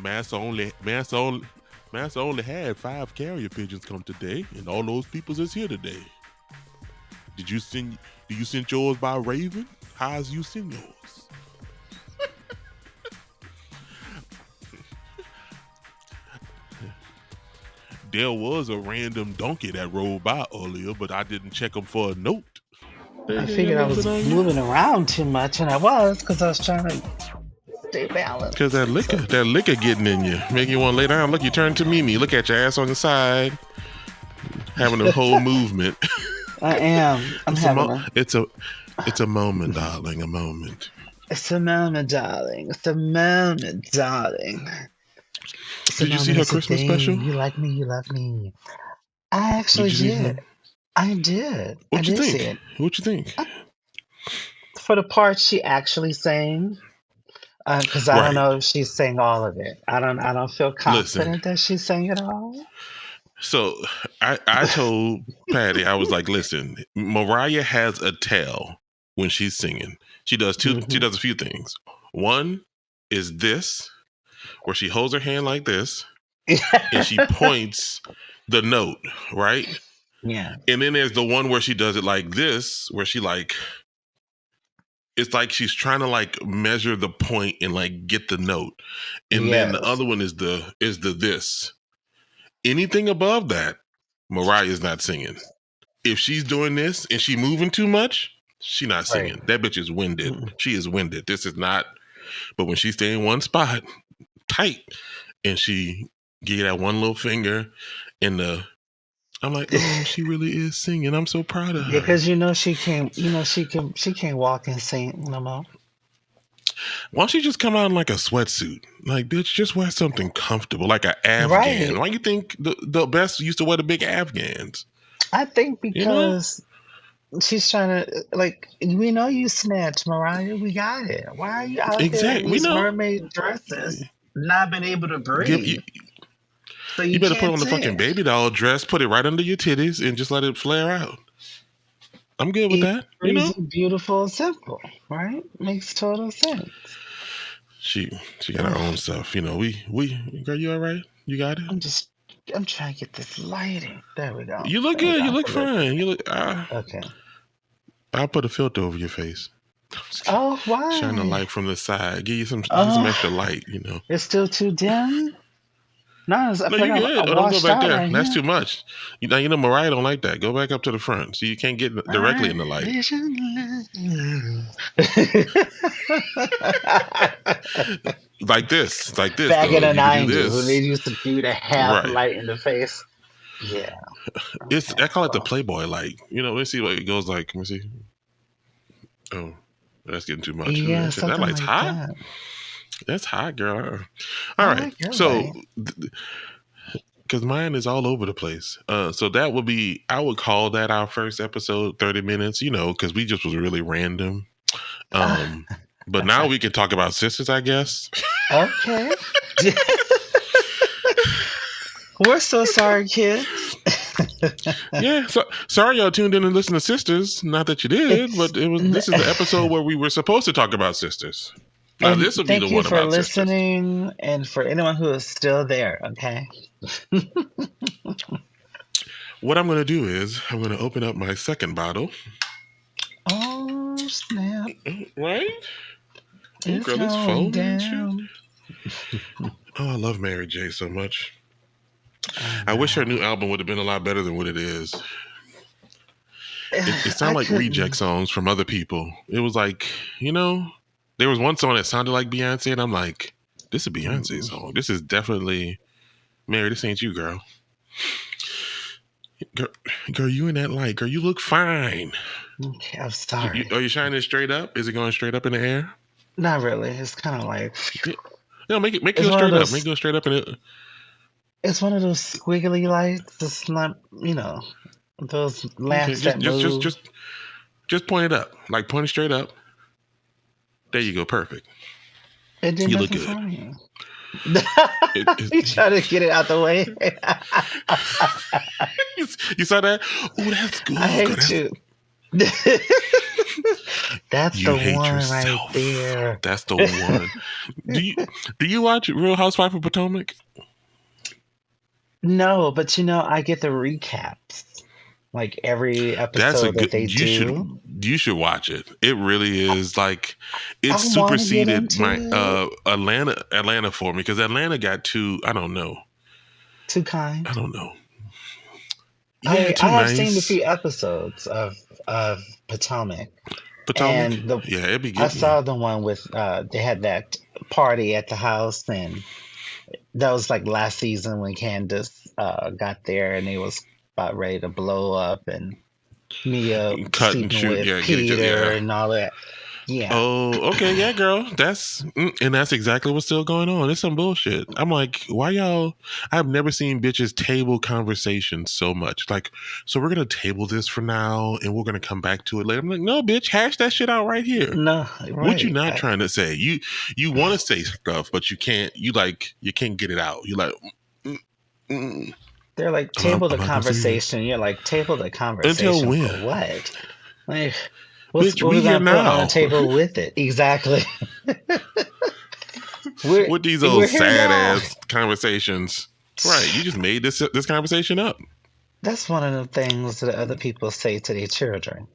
Massa only had 5 carrier pigeons come today, and all those peoples is here today. Did you send? Do you send yours by Raven? How's you send yours? There was a random donkey that rolled by earlier, but I didn't check him for a note. I figured I was moving around too much, and I was because I was trying to stay balanced. Because that liquor getting in you, making you want to lay down. Look, you turn to Mimi. Look at your ass on the side, having a whole movement. I am. It's a moment, darling. A moment. It's a moment, darling. It's a moment, darling. Did you see her Christmas special? You like me. You love me. I actually did. I did. What you think? See it. What you think? For the part she actually sang, because I don't know if she sang all of it. I don't feel confident that she sang it all. So I told Patty, I was like, listen, Mariah has a tell when she's singing. She does she does a few things. One is this, where she holds her hand like this and she points the note, right? Yeah. And then there's the one where she does it like this, where she like, it's like she's trying to like measure the point and like get the note. And then the other one is the this. Anything above that, Mariah's not singing. If she's doing this and she moving too much, she's not singing. Right. That bitch is winded. Mm-hmm. She is winded. This is not. But when she stay in one spot, tight, and she get that one little finger in the, I'm like, oh, she really is singing. I'm so proud of her. Yeah, because she can't walk and sing no more. Why don't you just come out in like a sweatsuit? Like, bitch, just wear something comfortable, like an Afghan. Right. Why do you think the best used to wear the big Afghans? I think because she's trying to, like, we know you snatched, Mariah. We got it. Why are you out there in these mermaid dresses, not been able to breathe? You better put on the fucking baby doll dress, put it right under your titties, and just let it flare out. I'm good with that. Easy, beautiful, simple, right? Makes total sense. She got her own stuff. We girl, you all right? You got it? I'm trying to get this lighting. There we go. You look good. You look fine. You look okay. I'll put a filter over your face. Oh, why? Shine the light from the side. Give you some extra light, It's still too dim? No, you're good. Don't go back there. Right. That's too much. Mariah don't like that. Go back up to the front, so you can't get directly in the light. like this. Back in the 90s, when they used to have light in the face. Yeah. I call it the Playboy light. Let's see what it goes like. Let me see. Oh, that's getting too much. Yeah, that light's like hot. That. That's hot, girl. All right. So, because mine is all over the place. So that would be, I would call that our first episode, 30 minutes, because we just was really random. But now we can talk about sisters, I guess. Okay. We're so sorry, kids. Yeah, so sorry y'all tuned in and listened to Sisters. Not that you did, but this is the episode where we were supposed to talk about sisters. Now, this will be the one about sisters. Thank you for listening and for anyone who is still there, okay? What I'm going to do is I'm going to open up my second bottle. Oh, snap. Right? Oh, girl, it's folding and shit. Oh, I love Mary J so much. I wish her new album would have been a lot better than what it is. It sounded like reject songs from other people. It was like, there was one song that sounded like Beyonce, and I'm like, this is a Beyonce song. This is definitely, Mary, this ain't you, girl. Girl, you in that light. Girl, you look fine. Okay, I'm sorry. Are you shining straight up? Is it going straight up in the air? Not really. It's kind of like... Make it go straight up. Make it go straight up in it. It's one of those squiggly lights. It's not, those lamps that move. Just point it up. Like, point it straight up. There you go. Perfect. It didn't you look good. You try to get it out the way. You saw that? Oh, that's good. I hate you. That's You the hate one right yourself. there. That's the one. Do you watch Real Housewife of Potomac? No, but I get the recaps. Like every That's a episode that good. they do. You should watch it. It really is like it I want to get superseded into my it. Atlanta for me because Atlanta got too. I don't know. Too kind. I don't know. Yeah, I too have seen a nice. few episodes of Potomac. Potomac. And Yeah, it'd be I getting you. saw the one with they had that party at the house, and that was like last season when Candace got there and they was about ready to blow up, and Mia Cut and sleeping shoot. with Yeah, get each other. Peter Yeah. and all that. Yeah. Oh, okay, yeah, girl. That's exactly what's still going on. It's some bullshit. I'm like, why y'all? I've never seen bitches table conversations so much. Like, so we're gonna table this for now, and we're gonna come back to it later. I'm like, no, bitch, hash that shit out right here. No, What you right. not trying to say? You want to say stuff, but you can't. You can't get it out. You like. They're like, table the I'm not gonna say it. conversation. You're like, table the Until conversation when? for what? Like, Bitch, what we we here gonna put on now. the table with it? Exactly. we're With these old we're here sad now. ass conversations. Right. You just made this conversation up. That's one of the things that other people say to their children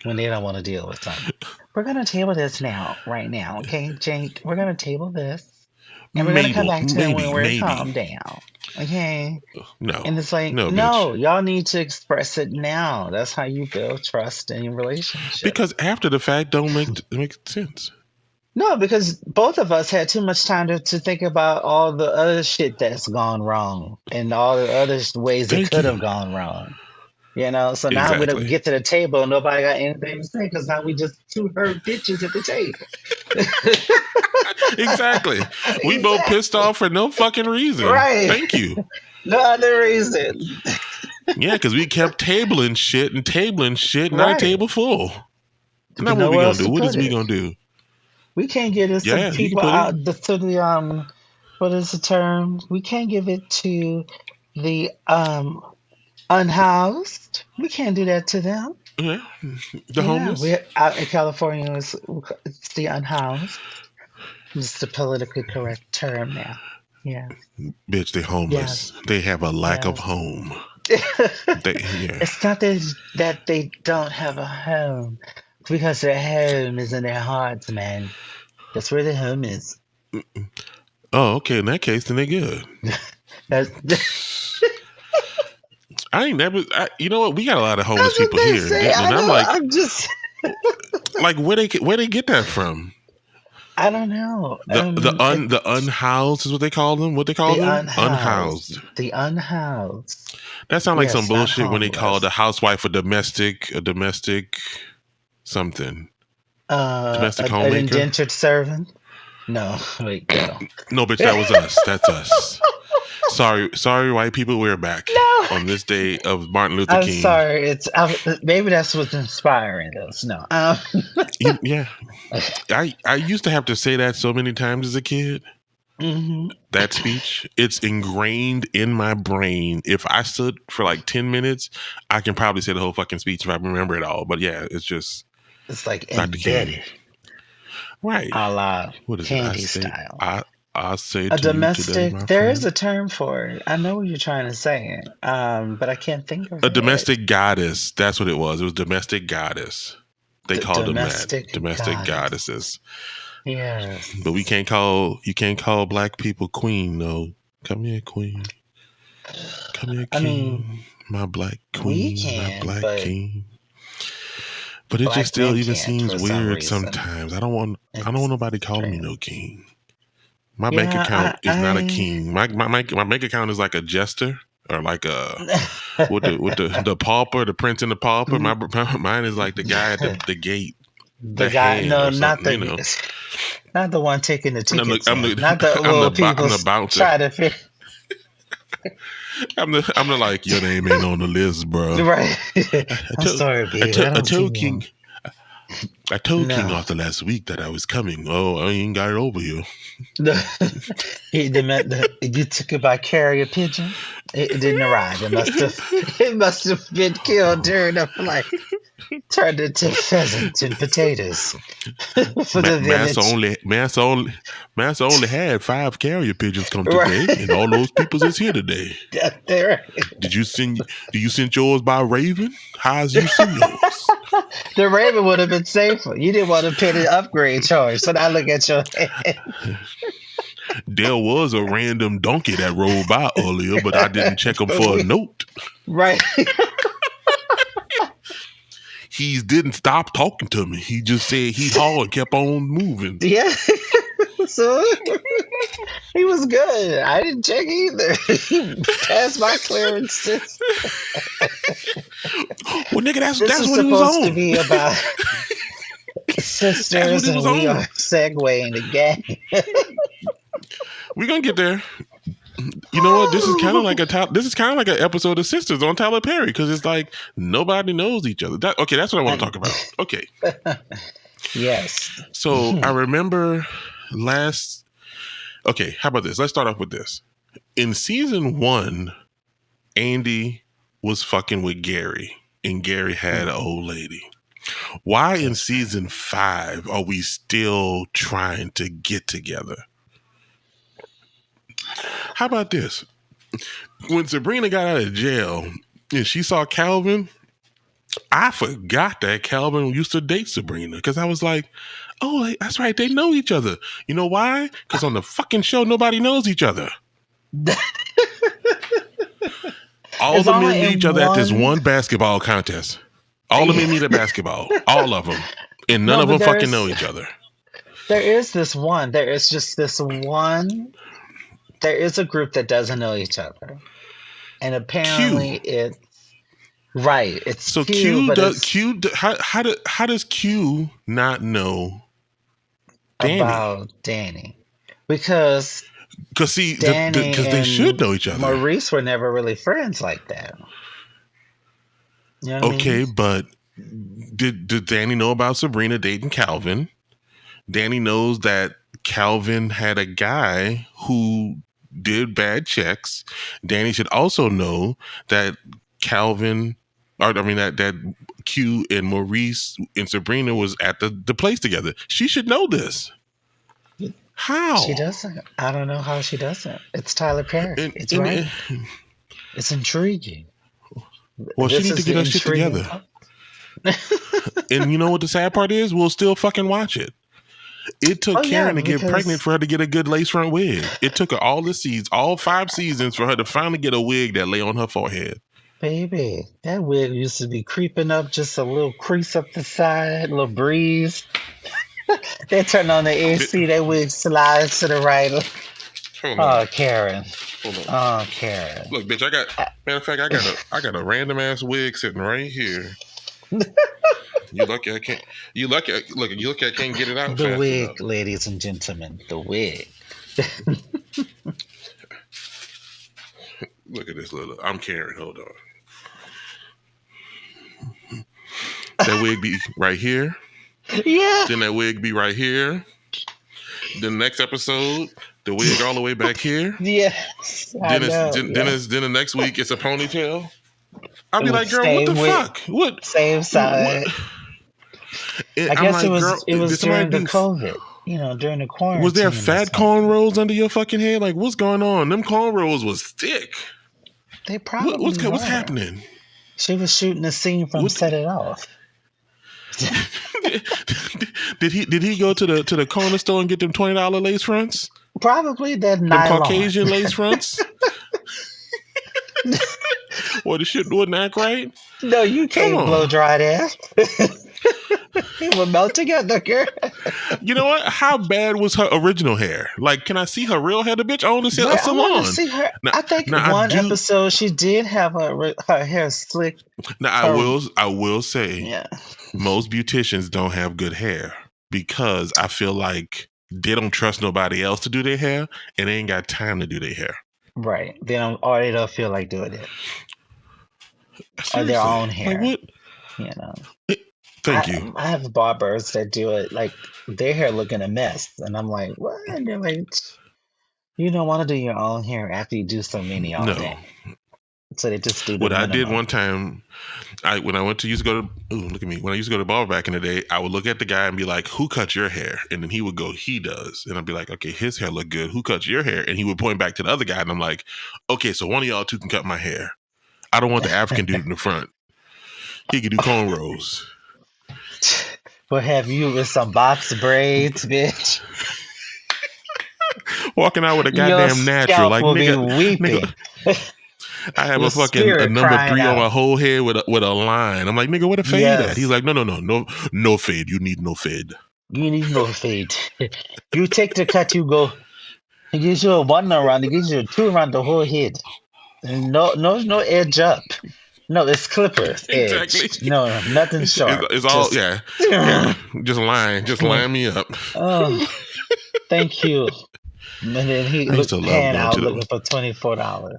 when they don't want to deal with something. We're gonna table this now, right now, okay, Jake? We're gonna table this, and we're gonna come back to it when we're calmed down, okay? No. And it's like, No, no, bitch. y'all need to express it now. That's how you build trust in your relationship. Because after the fact don't make sense. No, because both of us had too much time to think about all the other shit that's gone wrong and all the other ways it Thank could you. have gone wrong. So now we don't Exactly. get to the table and nobody got anything to say because now we just two hurt bitches at the table. Exactly. We both pissed off for no fucking reason. Right. Thank you. No other reason. Yeah, because we kept tabling shit, and our Right. table full. Now But what we nowhere gonna else do? to What put is we it. gonna do? We can't give it Yeah, to you people can put out it. to the what is the term? We can't give it to the unhoused. We can't do that to them. Yeah. The homeless. We out in California, it's the unhoused. It's the politically correct term now. Yeah. Bitch, they homeless. Yes. They have a lack of Yes. home. It's not that they don't have a home. It's because their home is in their hearts, man. That's where their home is. Oh, okay. In that case, then they good. I ain't never. You know what? We got a lot of homeless people here in Denton, and I'm like, like where they get that from? I don't know. The unhoused is what they call them. What they call them? Unhoused. The unhoused. That sounds like some Yes, bullshit not when they call homeless. the housewife a domestic something. Domestic An homemaker. indentured servant. No, wait, no. No, bitch, that was us. That's us. Sorry, white people. We're back on this day of Martin Luther King. I'm sorry. Maybe that's what's inspiring us. No. Yeah, I used to have to say that so many times as a kid. Mm-hmm. That speech, it's ingrained in my brain. If I stood for like 10 minutes, I can probably say the whole fucking speech if I remember it all. But yeah, it's like Dr. embedded. King. Right. A la What is candy it? style. I say A to domestic. you today, my There friend. is a term for it. I know what you're trying to say, but I can't think of A it. domestic goddess. That's what it was. It was domestic goddess. They called them that. Domestic goddesses. Yes. But you can't call black people queen, no. Come here, queen. Come here, king. My black queen. My black king. But it just still even seems weird sometimes. I don't want nobody calling me no king. My bank account is not a king. My bank account is like a jester or like a with the pauper, the prince and the pauper. Mine is like the guy at the gate. The guy, no, not not the one taking the tickets. Not the little people try to fit. I'm the like, your name ain't on the list, bro. Right. I'm sorry, babe. I told King. I told King No. Arthur last week that I was coming. Oh, I ain't got it over here. They meant that you took it by carrier pigeon. It didn't arrive. It must have been killed during the flight. Turned into pheasant and potatoes for the village. Massa only had 5 carrier pigeons come Right. today, and all those people is here today. There. Do you send yours by Raven? How's you send yours? The Raven would have been safer. You didn't want to pay the upgrade charge. So now look at your head. There was a random donkey that rolled by earlier, but I didn't check him for a note. Right. He didn't stop talking to me. He just said he hauled and kept on moving. Yeah. So he was good. I didn't check either. He passed my clearances. Well, nigga, that's This is what he was supposed on. to be about sisters, and we are segueing again. We're gonna get there. You know what? This is kind of like an episode of Sistas on Tyler Perry, because it's like nobody knows each other. Okay, that's what I want to talk about. Okay. Yes. So I remember okay, how about this? Let's start off with this. In season 1, Andy was fucking with Gary, and Gary had an old lady. Why in season 5 are we still trying to get together? How about this? When Sabrina got out of jail and she saw Calvin, I forgot that Calvin used to date Sabrina, because I was like, oh, that's right, they know each other. You know why? Because on the fucking show, nobody knows each other. All the men meet each other at this one basketball contest. All the men meet at basketball. All of them. And none of them fucking know each other. There is this one. There is just this one. There is a group that doesn't know each other. And apparently it's right. It's so Q. How does Q not know Danny? About Danny? Because they should know each other. Maurice were never really friends like that. You know what I mean? But did Danny know about Sabrina dating Calvin? Danny knows that Calvin had a guy who did bad checks. Danny should also know that that Q and Maurice and Sabrina was at the place together. She should know this. How? She doesn't. I don't know how she doesn't. It's Tyler Perry. It's right. It's intriguing. Well, she needs to get her shit together. And you know what the sad part is? We'll still fucking watch it. It took Karen to get pregnant for her to get a good lace front wig. It took her all 5 seasons for her to finally get a wig that lay on her forehead. Baby, that wig used to be creeping up, just a little crease up the side, a little breeze. They turn on the AC, that wig slides to the right. Oh, Karen. Oh, Karen. Look, bitch, matter of fact, I got a random ass wig sitting right here. You lucky I can't get it out. The wig, enough. Ladies and gentlemen, the wig. Look at this little. I'm Karen. Hold on. That wig be right here. Yeah. Then that wig be right here. The next episode, the wig all the way back here. Yes. Then the next week it's a ponytail. I'll be like, girl, what the fuck? What? Same side. I guess it was during the COVID, during the quarantine. Was there fat cornrows under your fucking head? Like, what's going on? Them cornrows was thick. They probably what's happening? She was shooting a scene from Set It Off. Did he go to the corner store and get them $20 lace fronts? Probably that them Caucasian lace fronts. Well, the shit wouldn't act right. No, you can't blow dry that. It would melt together, girl. You know what? How bad was her original hair? Like, can I see her real hair? The bitch owned a salon. I want to see her. Now, I think one episode she did have her hair slick. Now, I will say, most beauticians don't have good hair, because I feel like they don't trust nobody else to do their hair, and they ain't got time to do their hair. Right. They don't feel like doing it. Seriously. Or their own hair. Like what? Thank you. I have barbers that do it like their hair looking a mess, and I'm like, what? And they're like, you don't want to do your own hair after you do so many all No. day, so they just do the What I did minimum. one time, when I used to go to look at me. When I used to go to the barber back in the day, I would look at the guy and be like, "Who cut your hair?" And then he would go, "He does." And I'd be like, "Okay, his hair look good. Who cuts your hair?" And he would point back to the other guy, and I'm like, "Okay, so one of y'all two can cut my hair. I don't want the African dude in the front. He can do cornrows." We'll have you with some box braids, bitch. Walking out with a Your goddamn natural, scalp like will be nigga, weeping. I have Your a fucking spirit number crying 3 on my out. whole head with a line. I'm like, nigga, what a fade at? He's Yes, like, no fade. You need no fade. you need no fade. You take the cut, you go. It gives you a one around. It gives you a two around the whole head. No edge up. No, it's clippers Exactly. edged. No, nothing sharp. It's all Just, Just line me up. oh, thank you. And then he I used to looked love pan going out to looking the. for $24.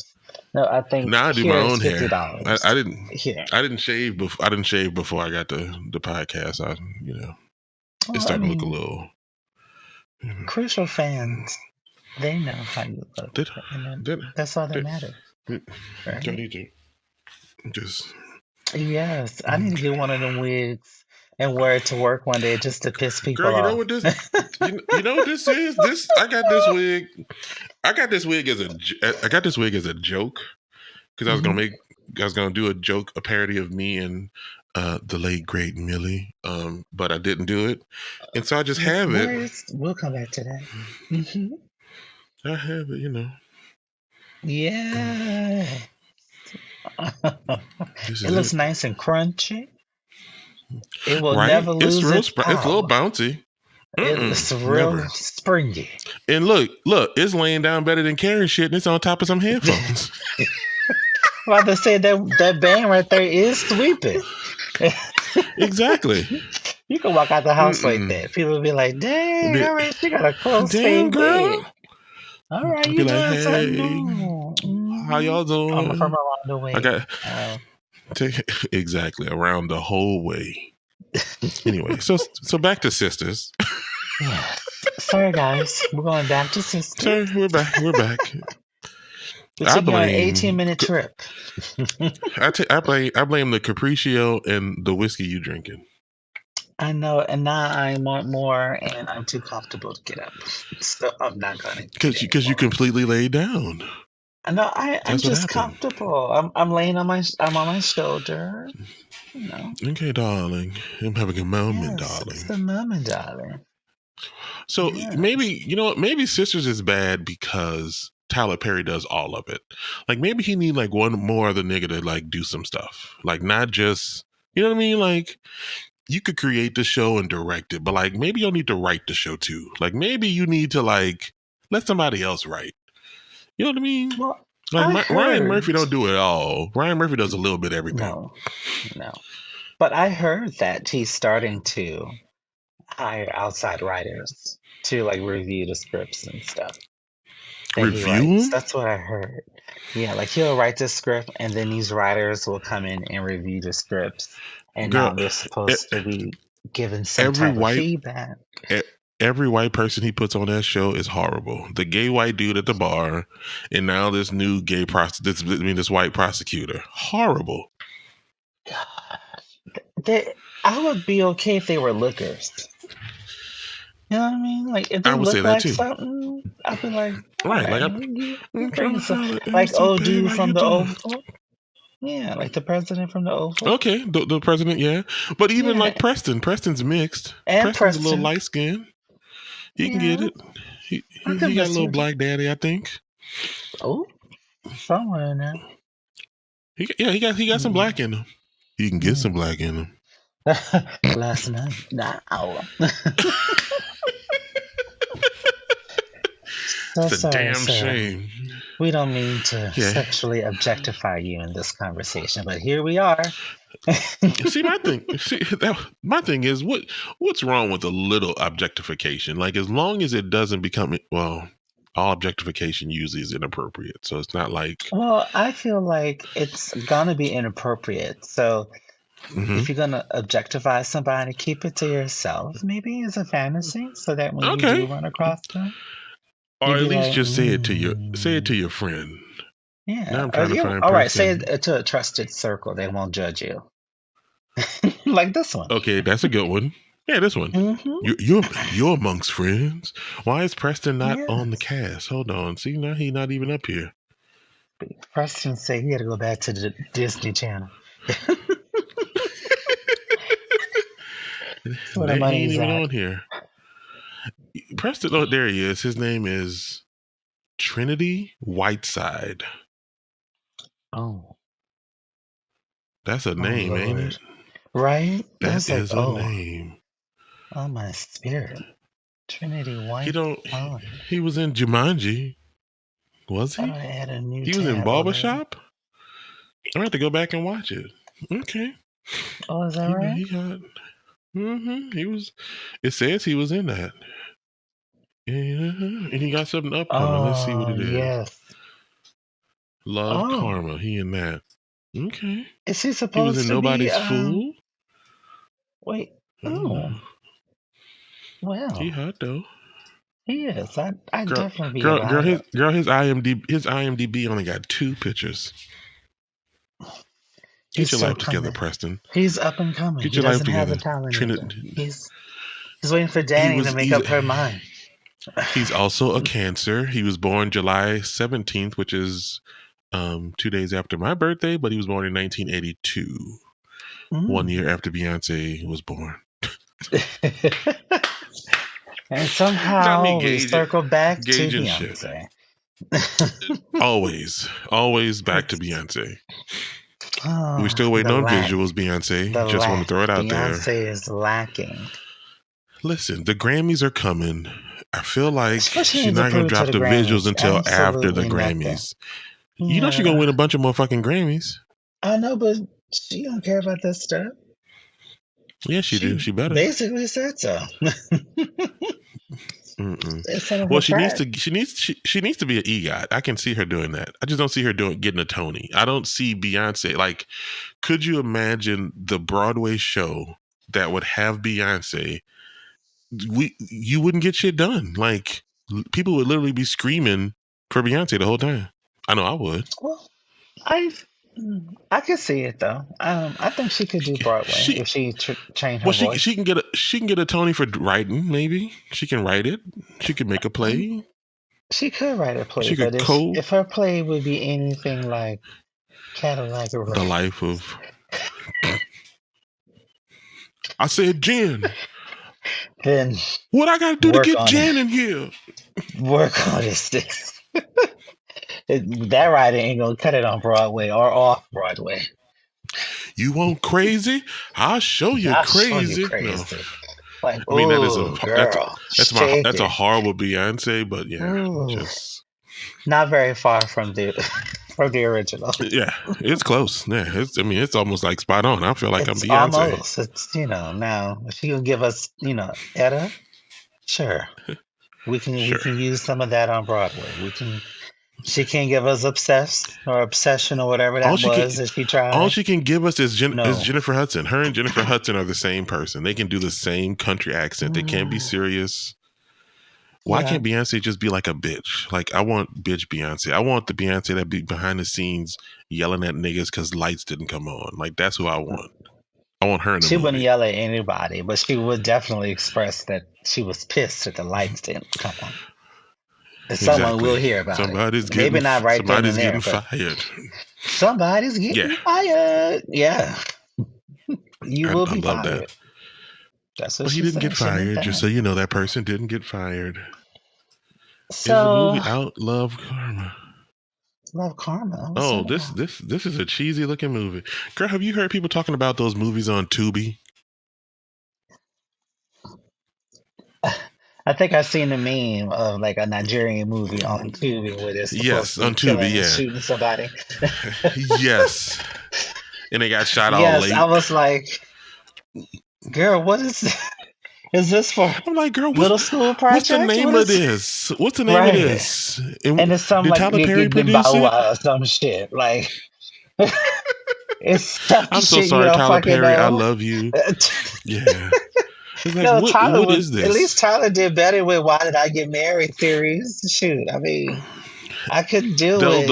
No, I think Now I do my here is own hair. $50. I didn't. Here. I didn't shave before. I didn't shave before I got the podcast. It's Well, I starting to look a mean, little. crucial fans, they know how you look, Did and did that's all that did, matters, did do I right? need to just. Yes, I need to get one of them wigs and wear it to work one day just to piss people Girl, you know off. what this? You know what this is? I got this wig. I got this wig as a joke because Hmm. I was gonna do a parody of me and the late great Millie, but I didn't do it, and so I just have it. We'll come back to that. Hmm. I have it. Yeah. This It is looks it, nice and crunchy. It will right? never It's lose real. its It's a little power. bouncy. It's real Never. springy. And look, it's laying down better than carrying shit, and it's on top of some headphones. I'm about to say that band right there is sweeping. Exactly. You can walk out the house like Mm-mm. that. People will be like, dang, Be- all right, she got a close Damn, fade wig. girl. All right, Be you like, doing something hey, new. how y'all From doing? around the I way. got exactly around the whole way. Anyway, so back to Sistas. Yes. Sorry, guys. We're going back to Sistas. Sorry, we're back. We're back. We I took you on an blame 18-minute trip. I blame the Capriccio and the whiskey you drinking. I know, and now I want more, and I'm too comfortable to get up. So I'm not going to get Because you anymore. completely laid down. No, I'm That's what just happened. comfortable. I'm laying on I'm on my shoulder. You know. Okay, darling. I'm having a moment, Yes, it's darling. the moment, darling. So Yes. maybe maybe Sisters is bad because Tyler Perry does all of it. Like maybe he need like one more other nigga to like do some stuff. Like not just you know what I mean? Like you could create the show and direct it, but like maybe you don't need to write the show too. Like maybe you need to like let somebody else write. You know what I mean? Well, Like I Ryan heard. Murphy don't do it all. Ryan Murphy does a little bit of everything. No. But I heard that he's starting to hire outside writers to like review the scripts and stuff that he writes. Review? That's what I heard. Yeah, like he'll write the script and then these writers will come in and review the scripts. And Girl, now they're supposed to be given some every type of white feedback. every white person he puts on that show is horrible. The gay white dude at the bar, and now this new this white prosecutor. Horrible. I would be okay if they were lookers. You know what I mean? Like if they I would say look that like too. something, I'd be like, all Right, like right, you I'm bring trying some, to like so old babe, dude how from you the doing? Oval. Yeah, like the president from the Oval. Okay, the president, yeah. But even Yeah, like Preston's mixed. and Preston's a little Preston. light skinned. He can get Yeah, it. He I he, could he got a listen little to black daddy, I think. Oh, somewhere in there. He got some black in him. He can get some black in him. Last night. Nah. So It's a sorry, damn sir. shame. We don't mean to Yeah. sexually objectify you in this conversation, but here we are. See, my thing is what's wrong with a little objectification? Like as long as it doesn't become all objectification usually is inappropriate. So it's not like Well, I feel like it's gonna be inappropriate. So if you're gonna objectify somebody, keep it to yourself. Maybe it's a fantasy, so that when you do Okay. run across them, Or you'd at be least like, just say it to your friend. yeah. Now I'm trying to find All right, say Preston. it to a trusted circle. They won't judge you. Like this one. Okay, that's a good one. Yeah, this one. You're amongst friends. Why is Preston not on the cast? Hold on. See, now he's not even up here. Preston said he had to go back to the Disney Channel. He ain't even on here. Preston, oh, there he is. His name is Trinity Whiteside. Oh. That's a name, Lord. ain't it? Right? That is a name. Oh, my spirit. Trinity Whiteside. He was in Jumanji. Was he? He was in Barbershop? I have to go back and watch it. Okay. Oh, is that right? He got. He was. It says he was in that. Yeah, and he got something upcoming. Let's see what it is. Yes. Love Karma. He in that. Okay. Is he supposed to be? He was in Nobody's Fool. Wait. Oh. Well. He hot though. He is. I definitely his IMDb only got 2 pictures. Get your life together, Preston. He's up and coming. Get your life together. He's waiting for Danny to make up her mind. He's also a Cancer. He was born July 17th, which is 2 days after my birthday, but he was born in 1982, 1 year after Beyonce was born. And somehow we circle back to Beyonce. always back to Beyonce. We're still waiting on visuals, Beyonce. Just want to throw it out there. Beyonce is lacking. Listen, the Grammys are coming. I feel like she's not going to drop the visuals until after the Grammys. Yeah. You know she's going to win a bunch of more fucking Grammys. I know, but she don't care about that stuff. Yeah, she do. She better. Basically said so. Well, she needs to be an EGOT. I can see her doing that. I just don't see her getting a Tony. I don't see Beyonce. Like, could you imagine the Broadway show that would have Beyonce? You wouldn't get shit done. Like, people would literally be screaming for Beyonce the whole time. I know I would. Well, I could see it though. I think she could do Broadway if she changed her voice. She can get a Tony for writing. Maybe she can write it. She could make a play. She could write a play, but if her play would be anything like Cadillac or The Life of. I said Jen. Then what I got to do to get Jen in here? Work on it, Sticks. That writer ain't gonna cut it on Broadway or off Broadway. You want crazy? I'll show you crazy. No. Like, I mean, that's a horrible Beyonce, but yeah, just not very far from the original. Yeah, it's close. Yeah, it's almost like spot on. I feel like I'm Beyonce. Almost. It's now if she can give us Etta, sure. We can use some of that on Broadway. She can't give us Obsession or whatever that was that she tried. All she can give us is Jennifer Hudson. Her and Jennifer Hudson are the same person. They can do the same country accent. They can't be serious. Why can't Beyonce just be like a bitch? Like, I want bitch Beyonce. I want the Beyonce that be behind the scenes yelling at niggas because lights didn't come on. Like, that's who I want. I want her in the movie. Wouldn't yell at anybody, but she would definitely express that she was pissed that the lights didn't come on. Someone will hear about it. Maybe not right then and there. Somebody's getting fired. Somebody's getting fired. Yeah. You will be fired. That. That's what but he didn't get fired. Just so you know, that person didn't get fired. So, is the movie out? Love Karma. Love Karma. Oh, this is a cheesy looking movie. Girl, have you heard people talking about those movies on Tubi? I think I've seen a meme of like a Nigerian movie on Tubi where they're supposed on Tubi, shooting somebody. Yes, and they got shot all late. I was like, girl, what is this? Is this for? I'm like, girl, little school project? What's the name of this? What's the name of this? And it's some like Tyler Perry or some shit. Like, It's stuff I'm so shit you sorry, don't Tyler fucking Perry. I know. love you. Yeah. It's like, No, Tyler what was is at this? least Tyler did better with "Why Did I Get Married" theories. Shoot, I mean, I couldn't deal with.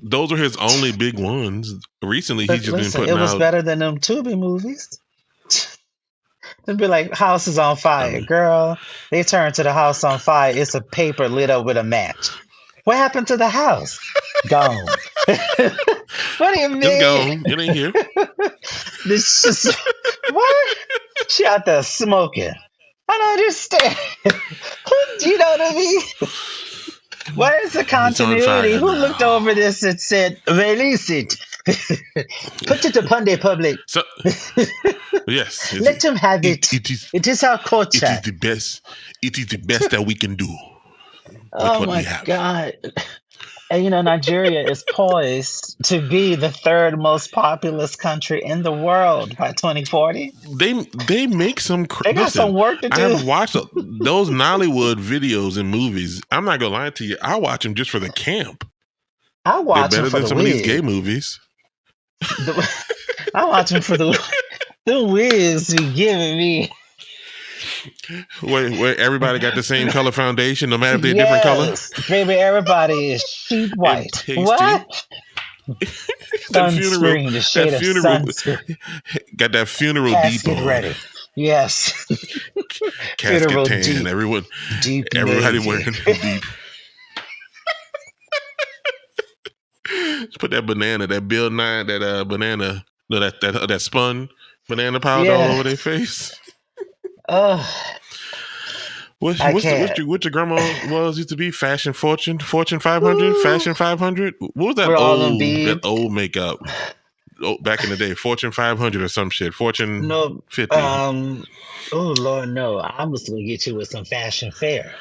Those were his only big ones. Recently, he's But just been listen, it putting was out. better than them Tubi movies. It'd be like house is on I fire, mean, girl. They turn to the house on fire. It's a paper lit up with a match. What happened to the house? Gone. What do you it's mean? gone. It ain't here. This just what? She out there smoking. I don't understand. You know what I mean? Where is the It's on continuity? fire Who looked now. over this and said, "Release it, put it upon the public, So yes, let them have it. it is It is our culture." the best. It is the best that we can do with Oh what we my have. God. And Nigeria is poised to be the third most populous country in the world by 2040. They make some. They got some Listen, work to I do. have watched those Nollywood videos and movies. I'm not gonna lie to you. I watch them just for the camp. I They're watch them better for than the some of these gay wig. movies. I watch them for the wigs be giving me. Where everybody got the same color foundation, no matter if they're a different color. Yes, baby, everybody is sheet And white. pasty. What? that funeral, Sunscreen, the that shade of funeral, sunscreen. got that funeral deep Casket on. ready. Yes. Casket Funeral tan. deep. Deep Everybody navy. wearing deep. Put that banana, that Bill 9, that banana, no, that spun banana powder all Yeah. over their face. Oh, What's I can't. your grandma used to be? Fashion Fortune 500, Woo. Fashion 500. What was that We're all them beads. old makeup? Oh, back in the day, Fortune 500 or some shit. Fortune No, 50. oh Lord, no. I'm just gonna get you with some fashion fair.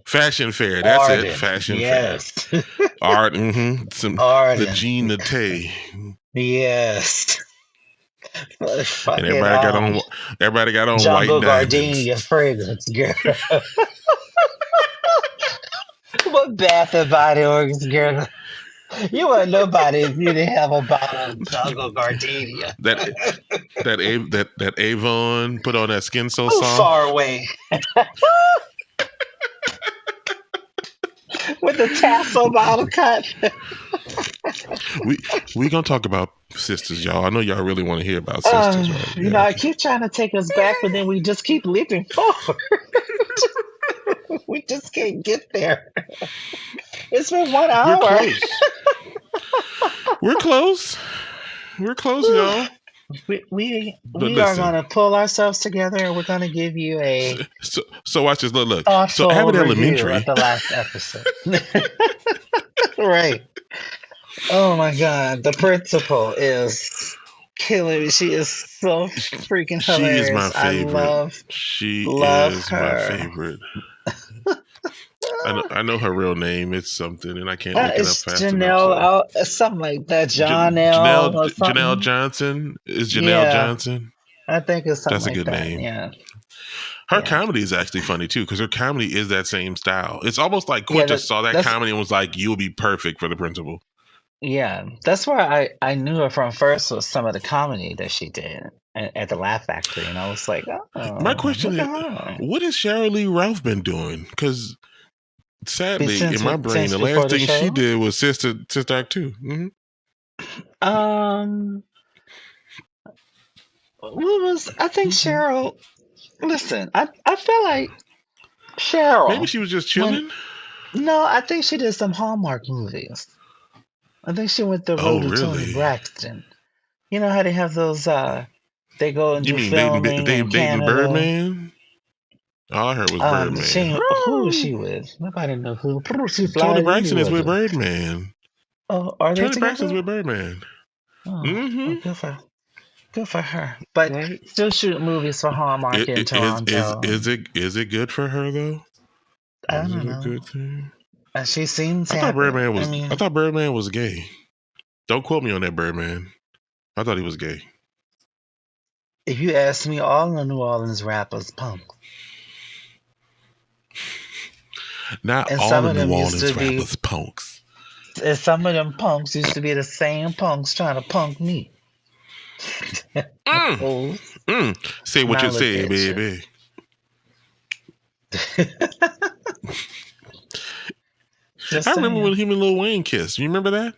Fashion Fair. That's it. Arden. Fashion Yes. Fair. Art. Mm-hmm. The Arden. Jean Naté. Yes. And Fucking everybody got on Jungle white Gardenia diamonds. fragrance, girl. What Bath and Body Works, girl? You weren't nobody if you didn't have a bottle of Jungle Gardenia. That Avon put on that skin so Too soft. far away. With the tassel bottle cut. We gonna talk about Sistas, y'all. I know y'all really want to hear about Sistas, right? Yeah. I keep trying to take us back, but then we just keep leaping forward. We just can't get there. It's been 1 hour. We're close. We're close, y'all. We are going to pull ourselves together, and we're going to give you a so watch this. Look. thoughtful So Abbott review Elementary of the last episode. Right. Oh my God, the principal is killing me. She is so freaking hilarious. She is my favorite. She is her. My favorite. I know her real name. It's something, and I can't look it up fast Janelle, enough. something like that. Janelle Johnson. Is Janelle Johnson? I think it's something. That's a good name. Yeah. Her comedy is actually funny too, because her comedy is that same style. It's almost like Quinta saw that comedy and was like, "You'll be perfect for the principal." Yeah, that's where I knew her from first, was some of the comedy that she did at the Laugh Factory, and I was like, "Oh." My question is, what has Sheryl Lee Ralph been doing? Because sadly, in my brain, the last thing she did was Sister Act 2. Mm-hmm. I think Sheryl. Listen, I feel like Sheryl. Maybe she was just chilling. No, I think she did some Hallmark movies. I think she went the road to Toni Braxton. You know how they have those? They go and do filming in Canada. Birdman? All I heard was Birdman. Who was she with? Nobody knows who. Toni Braxton is with Birdman. Oh, are they Toni Braxton's with Birdman. Oh, good for her. But still shooting movies for Hallmark in Toronto. Is it good for her though? I don't know. Good thing? She seems happy. I thought Birdman was gay. Don't quote me on that, Birdman. I thought he was gay. If you ask me, all the New Orleans rappers punk. Not all the New Orleans rappers punks. And some of them punks used to be the same punks trying to punk me. Say what you say, baby. I remember when him and Lil Wayne kissed. You remember that?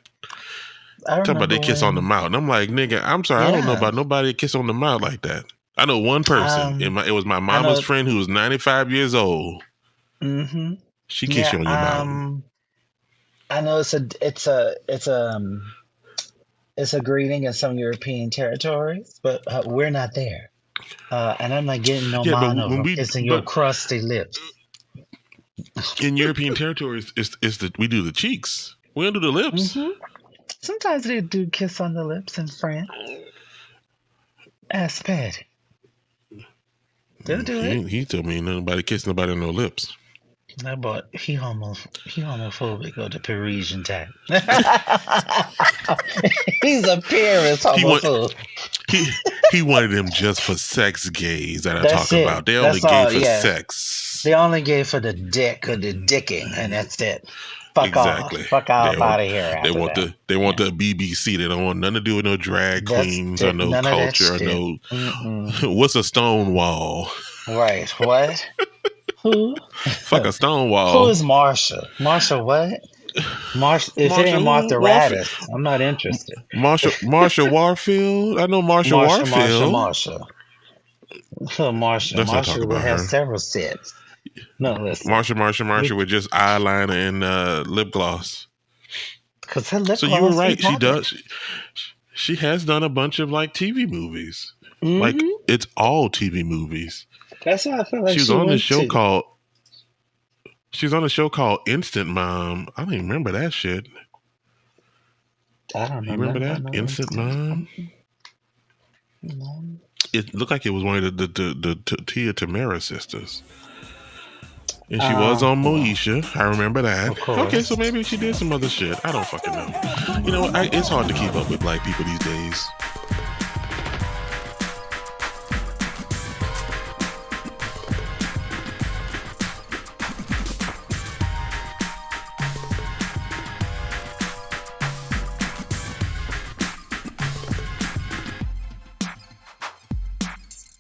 Talking about they kiss on the mouth. And I'm like, nigga, I'm sorry, I don't know about nobody kiss on the mouth like that. I know one person. It was my mama's friend who was 95 years old. Mm-hmm. She kissed you on your mouth. I know it's a greeting in some European territories, but we're not there. And I'm not getting no mono from kissing your crusty lips. In European territories, we do the cheeks. We don't do the lips. Mm-hmm. Sometimes they do kiss on the lips in France. Ask Patty. They'll do it. He told me nobody kiss nobody on no lips. No, but he homophobic or the Parisian type. He's a Paris homophobe. He wanted them just for sex gays that I talk about. They only gay for sex. They only gay for the dick or the dicking, and that's it. Fuck off out of here. They want the BBC. They don't want nothing to do with no drag queens or no culture or no. What's a stone wall? Right. What? Who? Fuck a stone wall. Who is Marsha? Marsha what? If it ain't Martha Raddatz, I'm not interested. Marsha Warfield? I know Marsha Warfield. Marsha will have several sets. No, listen. Marsha with just eyeliner and lip gloss. Because her lip gloss. So you were right. She does. She has done a bunch of like TV movies. Mm-hmm. Like it's all TV movies. That's how I feel like she was on this show called. She's on a show called Instant Mom. I don't even remember that shit. I don't know. You remember that? Instant Mom? No. It looked like it was one of the Tia Tamara sisters. And she was on Moesha. I remember that. Okay, so maybe she did some other shit. I don't fucking know. You know, it's hard to keep up with black people these days.